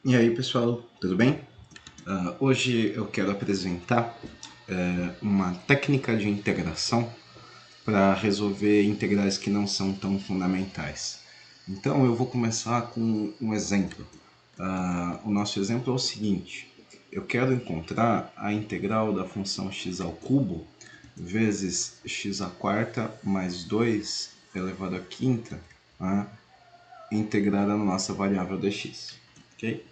E aí pessoal, tudo bem? Hoje eu quero apresentar uma técnica de integração para resolver integrais que não são tão fundamentais. Então eu vou começar com um exemplo. O nosso exemplo é o seguinte: eu quero encontrar a integral da função x ao cubo vezes x à quarta mais 2 elevado à quinta, integrada na nossa variável dx. Okay?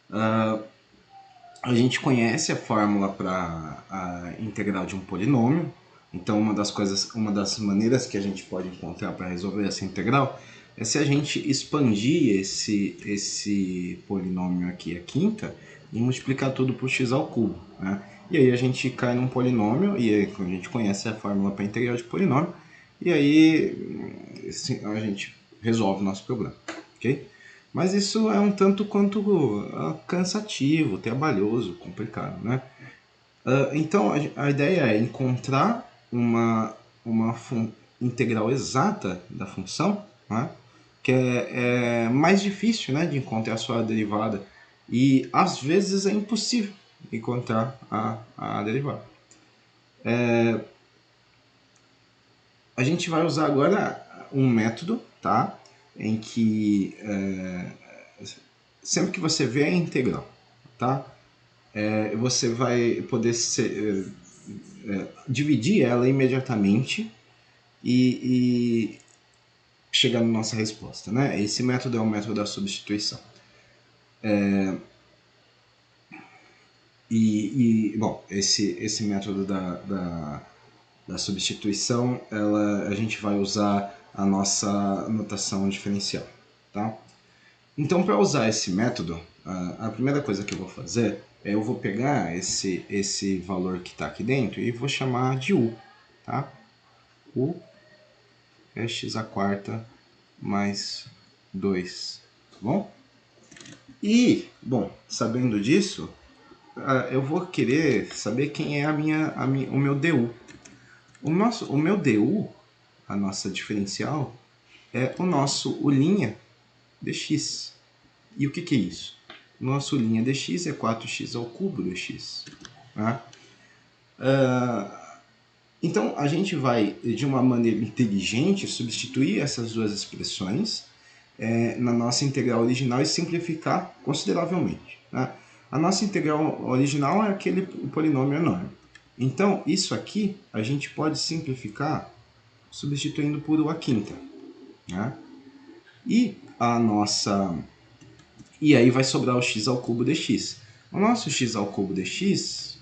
A gente conhece a fórmula para a integral de um polinômio. Então uma das maneiras que a gente pode encontrar para resolver essa integral é se a gente expandir esse polinômio aqui, a quinta, e multiplicar tudo por x ao cubo. Né? E aí a gente cai num polinômio, e aí a gente conhece a fórmula para integral de polinômio, e aí a gente resolve o nosso problema. Okay? Mas isso é um tanto quanto cansativo, trabalhoso, complicado, né? Então a ideia é encontrar uma integral exata da função, né? Que é mais difícil, né, de encontrar a sua derivada, e às vezes é impossível encontrar a derivada. A gente vai usar agora um método, tá? Em que sempre que você vê a integral, tá? Você vai poder dividir ela imediatamente e chegar na nossa resposta, né? Esse método é o método da substituição. Bom, esse método da substituição, a gente vai usar a nossa notação diferencial, tá? Então, para usar esse método, a primeira coisa que eu vou fazer é eu vou pegar esse valor que está aqui dentro e vou chamar de u, tá? U é x à quarta mais 2, tá bom? E, bom, sabendo disso, eu vou querer saber quem é o meu du. O meu du, a nossa diferencial, é o nosso u' dx. E o que é isso? Nosso linha dx é 4x ao cubo dx. Né? Então, a gente vai, de uma maneira inteligente, substituir essas duas expressões na nossa integral original e simplificar consideravelmente. Né? A nossa integral original é aquele polinômio enorme. Então, isso aqui a gente pode simplificar substituindo por u à quinta. Né? E a nossa... E aí vai sobrar o x ao cubo dx. O nosso x ao cubo dx,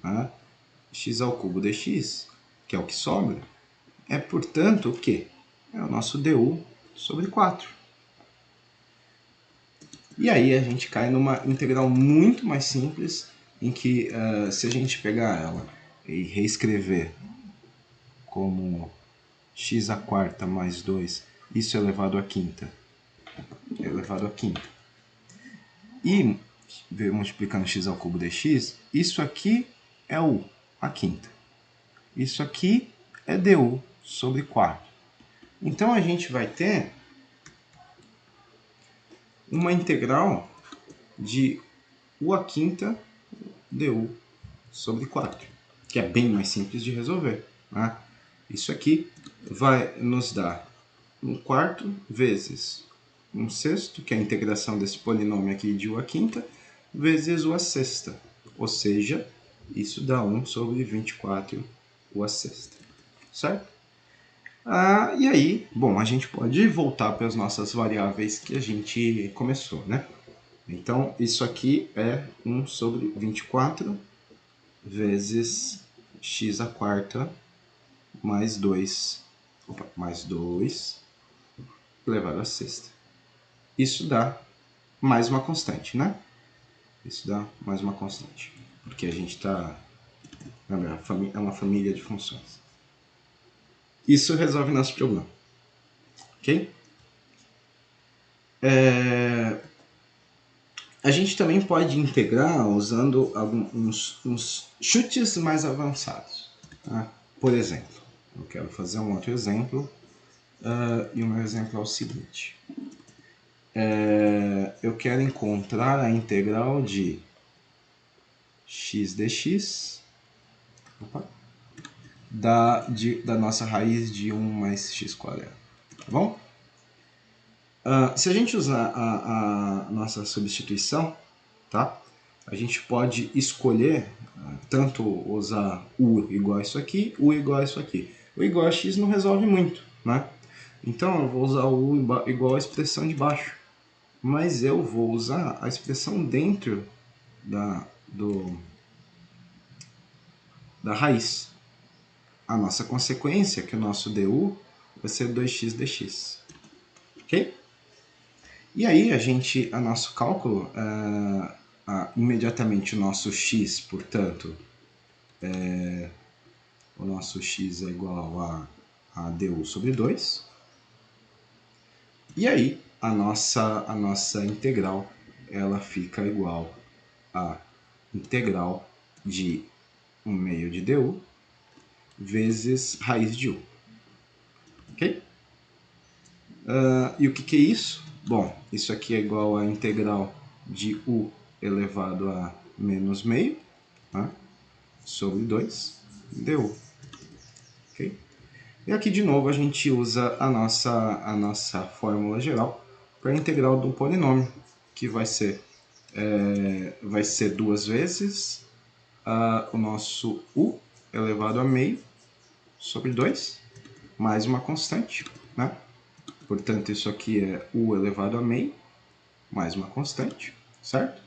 né? X ao cubo dx, que é o que sobra, é, portanto, o quê? É o nosso du sobre 4. E aí a gente cai numa integral muito mais simples, em que se a gente pegar ela e reescrever como x à quarta mais 2, isso elevado à quinta, elevado à quinta, e multiplicando x ao cubo dx, isso aqui é u à quinta. Isso aqui é du sobre 4. Então a gente vai ter uma integral de u à quinta du sobre 4, que é bem mais simples de resolver. Né? Isso aqui vai nos dar 1/4 vezes 1/6, que é a integração desse polinômio aqui de u à quinta, vezes u à sexta. Ou seja, isso dá 1 sobre 24 u à sexta. Certo? E aí, bom, a gente pode voltar para as nossas variáveis que a gente começou, né? Então, isso aqui é 1 sobre 24 vezes x à quarta mais 2, mais 2 elevado à sexta. Isso dá mais uma constante, né? Isso dá mais uma constante, porque a gente está... é uma família de funções. Isso resolve nosso problema. Ok? A gente também pode integrar usando uns chutes mais avançados. Tá? Por exemplo, eu quero fazer um outro exemplo, e o meu exemplo é o seguinte. eu quero encontrar a integral de x dx da nossa raiz de 1 mais x². Tá bom? Se a gente usar a nossa substituição, tá? A gente pode escolher tanto usar u igual a isso aqui, u igual a isso aqui. U igual a x não resolve muito, né? Então eu vou usar o u igual à expressão de baixo. Mas eu vou usar a expressão dentro da raiz. A nossa consequência, que é o nosso du, vai ser 2x dx. Ok? E aí, a nosso cálculo, imediatamente o nosso x, portanto, o nosso x é igual a du sobre 2. E aí, a nossa integral, ela fica igual a integral de 1 meio de du vezes raiz de u. Ok? E o que é isso? Bom, isso aqui é igual a integral de u elevado a menos meio, tá? Sobre 2 du. Okay? E aqui de novo a gente usa a nossa fórmula geral para a integral do polinômio, que vai ser 2 vezes o nosso u elevado a meio sobre 2, mais uma constante, né? Portanto, isso aqui é u elevado a meio, mais uma constante, certo?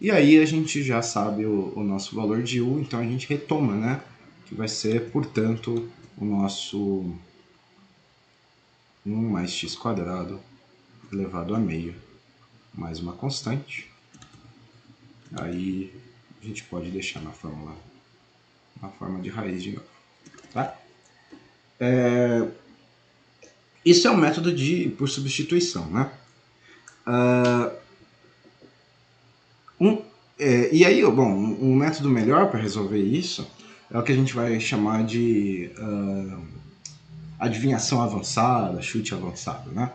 E aí a gente já sabe o nosso valor de u, então a gente retoma, né? Que vai ser, portanto, o nosso 1 mais x² elevado a meio, mais uma constante. Aí a gente pode deixar na forma de raiz de novo, tá? Isso é um método por substituição, né? E aí, bom, um método melhor para resolver isso é o que a gente vai chamar de adivinhação avançada, chute avançado, né?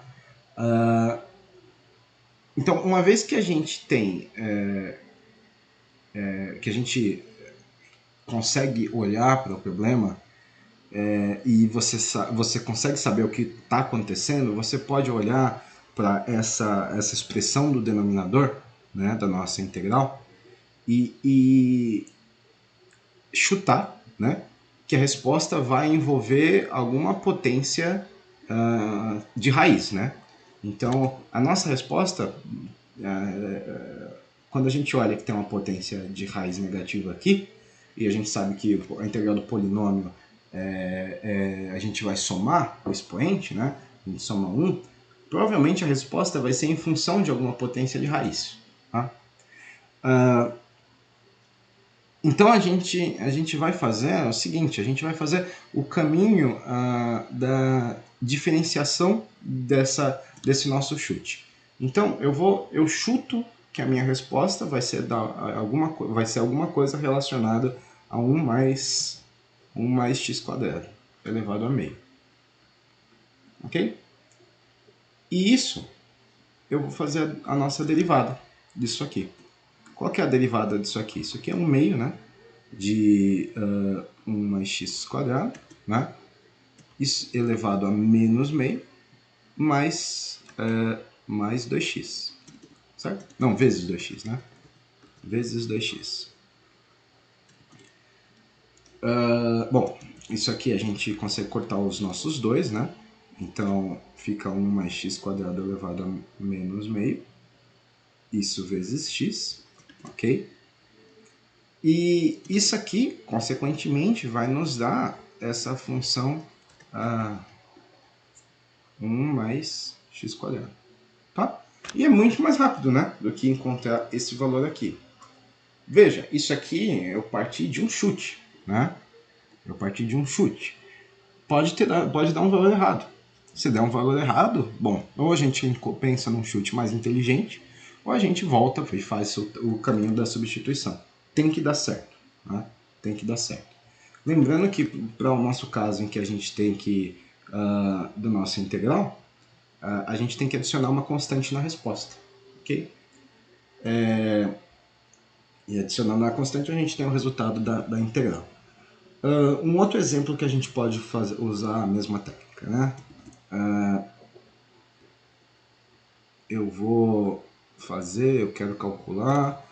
Então, uma vez que a gente tem, que a gente consegue olhar para o problema e você consegue saber o que está acontecendo, você pode olhar para essa expressão do denominador, né, da nossa integral e chutar, né, que a resposta vai envolver alguma potência de raiz, né? Então, a nossa resposta, quando a gente olha que tem uma potência de raiz negativa aqui, e a gente sabe que a integral do polinômio a gente vai somar o expoente, né? A gente soma 1, provavelmente a resposta vai ser em função de alguma potência de raiz. Tá? Então a gente vai fazer o seguinte, a gente vai fazer o caminho da diferenciação desse nosso chute. Então eu chuto que a minha resposta vai ser alguma coisa relacionada a 1 mais x² elevado a meio. Ok? E isso eu vou fazer a nossa derivada disso aqui. Qual que é a derivada disso aqui? Isso aqui é 1 meio, né? De 1 mais x², né? Isso elevado a menos meio, mais 2x. Certo? Não, vezes 2x, né? Vezes 2x. Bom, isso aqui a gente consegue cortar os nossos 2, né? Então, fica 1 mais x² elevado a menos meio. Isso vezes x, ok? E isso aqui, consequentemente, vai nos dar essa função 1 mais x². Tá? E é muito mais rápido, né, do que encontrar esse valor aqui. Veja, isso aqui eu parti de um chute, né? Eu parti de um chute. Pode dar um valor errado. Se der um valor errado, bom, ou a gente pensa num chute mais inteligente, ou a gente volta e faz o caminho da substituição. Tem que dar certo, né? Tem que dar certo. Lembrando que para o nosso caso em que a gente tem que, do nosso integral, a gente tem que adicionar uma constante na resposta. ok? E adicionando a constante, a gente tem o resultado da integral. Um outro exemplo que a gente pode usar a mesma técnica, né? Eu quero calcular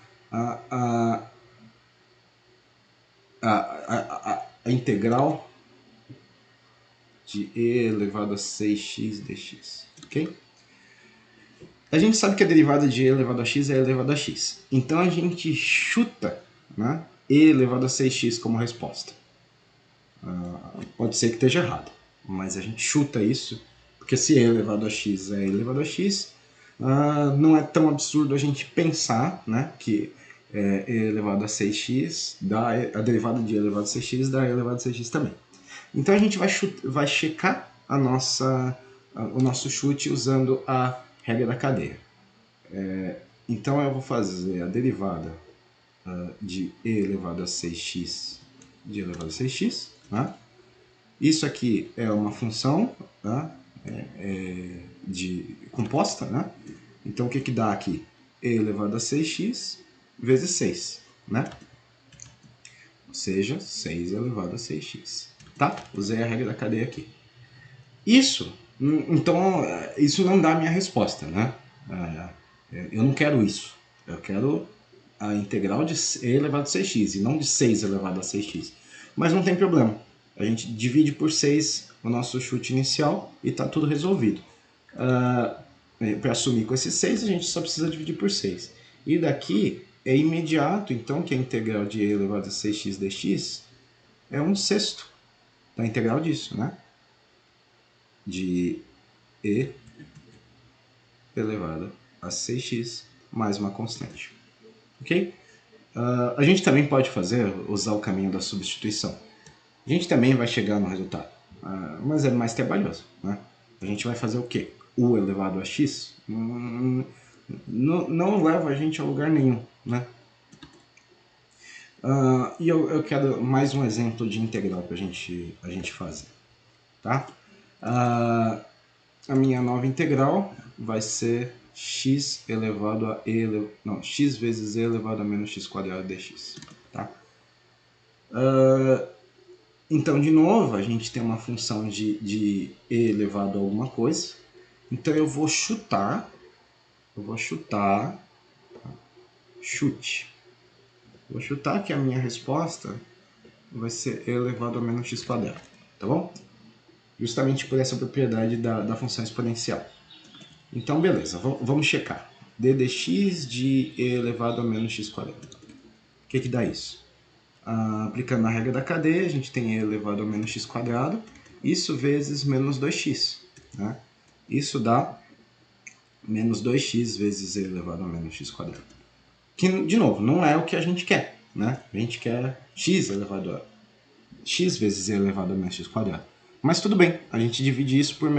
a integral de e elevado a 6x dx, ok? A gente sabe que a derivada de e elevado a x é e elevado a x. Então a gente chuta, né, e elevado a 6x como resposta. Pode ser que esteja errado, mas a gente chuta isso, porque se e elevado a x é e elevado a x, não é tão absurdo a gente pensar, né, que e elevado a 6x dá a derivada de e elevado a 6x dá e elevado a 6x também. Então a gente vai checar o nosso chute usando a regra da cadeia. Então eu vou fazer a derivada de e elevado a 6x de e elevado a 6x. Né? Isso aqui é uma função, tá? Composta. Né? Então o que dá aqui? E elevado a 6x vezes 6. Né? Ou seja, 6 elevado a 6x. Tá? Usei a regra da cadeia aqui. Então, isso não dá a minha resposta, né? Eu não quero isso. Eu quero a integral de e elevado a 6x e não de 6 elevado a 6x. Mas não tem problema. A gente divide por 6 o nosso chute inicial e está tudo resolvido. Para assumir com esses 6, a gente só precisa dividir por 6. E daqui é imediato, então, que a integral de e elevado a 6x dx é 1/6 da integral disso, né? De e elevado a 6x mais uma constante. Ok? A gente também pode usar o caminho da substituição. A gente também vai chegar no resultado, mas é mais trabalhoso. Né? A gente vai fazer o quê? U elevado a x não leva a gente a lugar nenhum. Né? E eu quero mais um exemplo de integral para a gente fazer. Tá? A minha nova integral vai ser x elevado a x vezes e elevado a menos x quadrado dx. Tá? Então, de novo, a gente tem uma função de e elevado a alguma coisa. Então, eu vou chutar. Chute. Vou chutar que a minha resposta vai ser e elevado a menos x quadrado. Tá bom? Justamente por essa propriedade da função exponencial. Então, beleza, vamos checar. d dx de e elevado a menos x quadrado. O que dá isso? Aplicando a regra da cadeia, a gente tem e elevado a menos x quadrado, isso vezes menos 2x. Né? Isso dá menos 2x vezes e elevado a menos x quadrado. Que, de novo, não é o que a gente quer. Né? A gente quer x vezes e elevado a menos x quadrado. Mas tudo bem, a gente divide isso por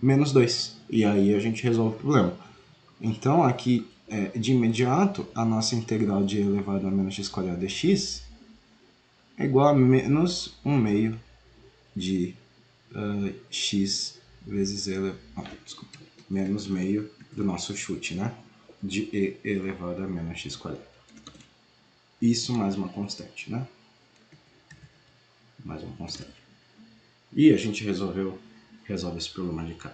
menos 2. E aí a gente resolve o problema. Então, aqui, de imediato, a nossa integral de e elevado a menos x quadrado dx é igual a menos 1/2 de x vezes menos meio do nosso chute, né? De e elevado a menos x quadrado. Isso mais uma constante, né? Mais uma constante. E a gente resolve esse problema de cá.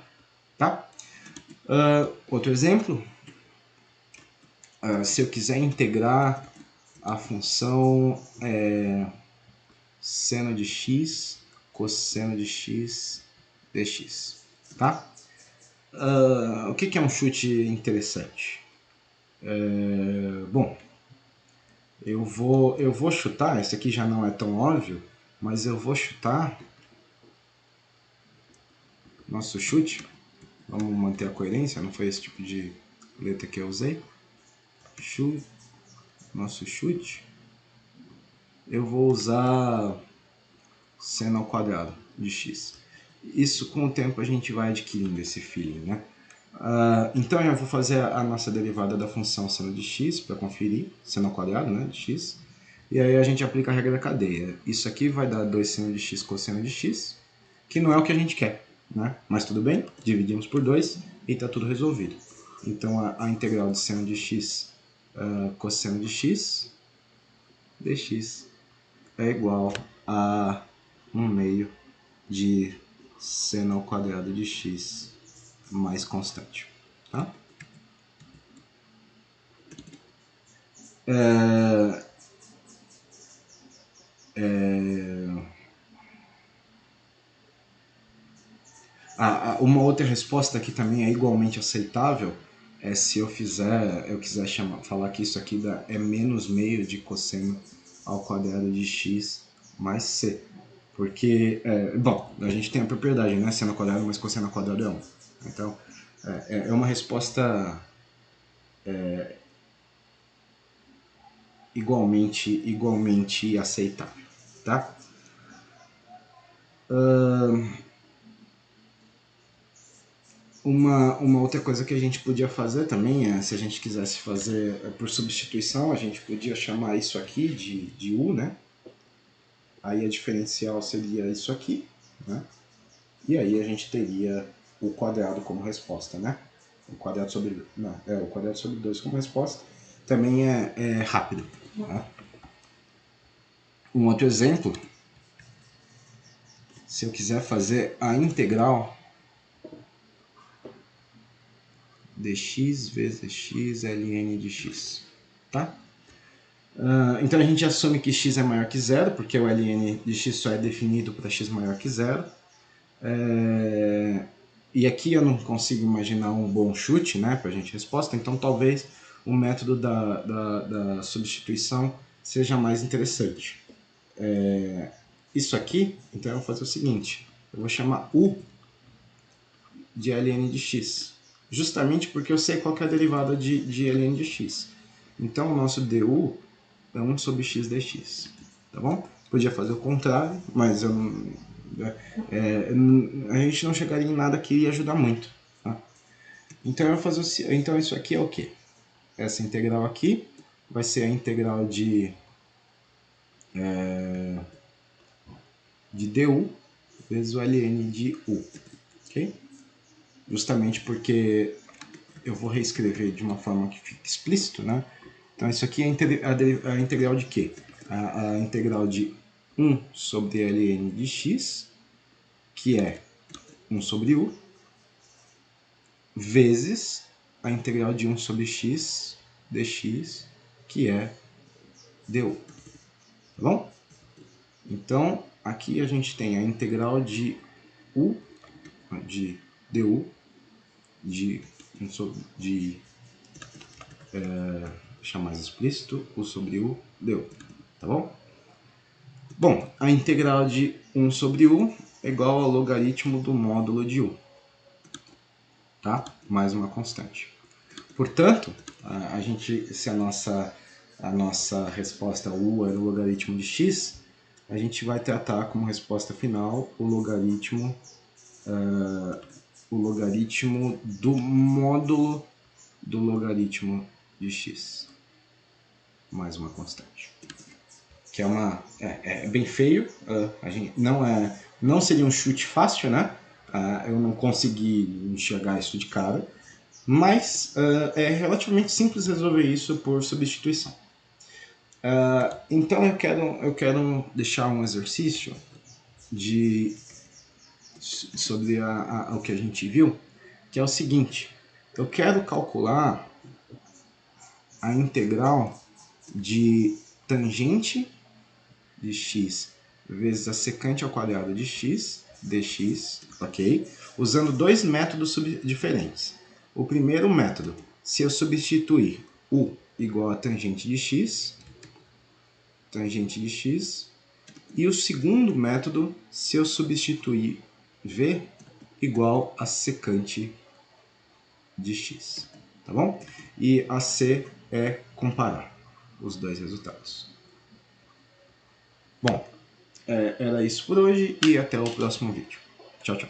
Tá? Outro exemplo. Se eu quiser integrar a função seno de x, cosseno de x, dx. Tá? O que é um chute interessante? Bom, eu vou chutar, esse aqui já não é tão óbvio, mas eu vou chutar nosso chute. Vamos manter a coerência, não foi esse tipo de letra que eu usei. Nosso chute. Eu vou usar seno ao quadrado de x. Isso, com o tempo, a gente vai adquirindo esse feeling, né? Então, eu vou fazer a nossa derivada da função seno de x para conferir, seno ao quadrado, né, de x. E aí a gente aplica a regra da cadeia. Isso aqui vai dar 2 seno de x cosseno de x, que não é o que a gente quer, né? Mas tudo bem, dividimos por 2 e está tudo resolvido. Então a integral de seno de x cosseno de x dx é igual a 1/2 de seno ao quadrado de x mais constante. Tá? Uma outra resposta que também é igualmente aceitável é se eu quiser falar que isso aqui é menos meio de cosseno ao quadrado de x mais c. Porque, bom, a gente tem a propriedade, né? Seno ao quadrado mais cosseno ao quadrado é 1. Então, é uma resposta igualmente aceitável, tá? Uma outra coisa que a gente podia fazer também se a gente quisesse fazer por substituição, a gente podia chamar isso aqui de u, né? Aí a diferencial seria isso aqui, né? E aí a gente teria o quadrado como resposta, né? O quadrado sobre 2 como resposta também é rápido. Tá? Um outro exemplo, se eu quiser fazer a integral dx vezes x ln de x, tá? Então a gente assume que x é maior que zero, porque o ln de x só é definido para x maior que zero. E aqui eu não consigo imaginar um bom chute, né, para a gente resposta, então talvez o método da substituição seja mais interessante. Isso aqui, então eu vou fazer o seguinte, eu vou chamar u de ln de x, justamente porque eu sei qual que é a derivada de ln de x. Então o nosso du é 1 sobre x dx, tá bom? Podia fazer o contrário, mas eu não, a gente não chegaria em nada que ia ajudar muito. Tá? Então eu vou fazer, então isso aqui é o quê? Essa integral aqui vai ser a integral de du vezes o ln de u, ok? Justamente porque eu vou reescrever de uma forma que fique explícito, né? Então isso aqui é a integral de quê? A integral de 1 sobre ln de x, que é 1 sobre u, vezes a integral de 1 sobre x dx, que é du. Tá bom? Então, aqui a gente tem a integral de u, de du, deixar mais explícito, u sobre u, du. Tá bom? Bom, a integral de 1 sobre u é igual ao logaritmo do módulo de u. Tá? Mais uma constante. Portanto, se a nossa resposta u era o logaritmo de x, a gente vai tratar como resposta final o logaritmo do módulo do logaritmo de x, mais uma constante. Que é bem feio, não seria um chute fácil, né? Eu não consegui enxergar isso de cara, mas é relativamente simples resolver isso por substituição. Então eu quero deixar um exercício sobre o que a gente viu, que é o seguinte: eu quero calcular a integral de tangente de x vezes a secante ao quadrado de x dx, ok? Usando dois métodos diferentes. O primeiro método, se eu substituir u igual a tangente de x, e o segundo método, se eu substituir v igual a secante de x, tá bom? E a c é comparar os dois resultados. Bom, era isso por hoje e até o próximo vídeo. Tchau, tchau.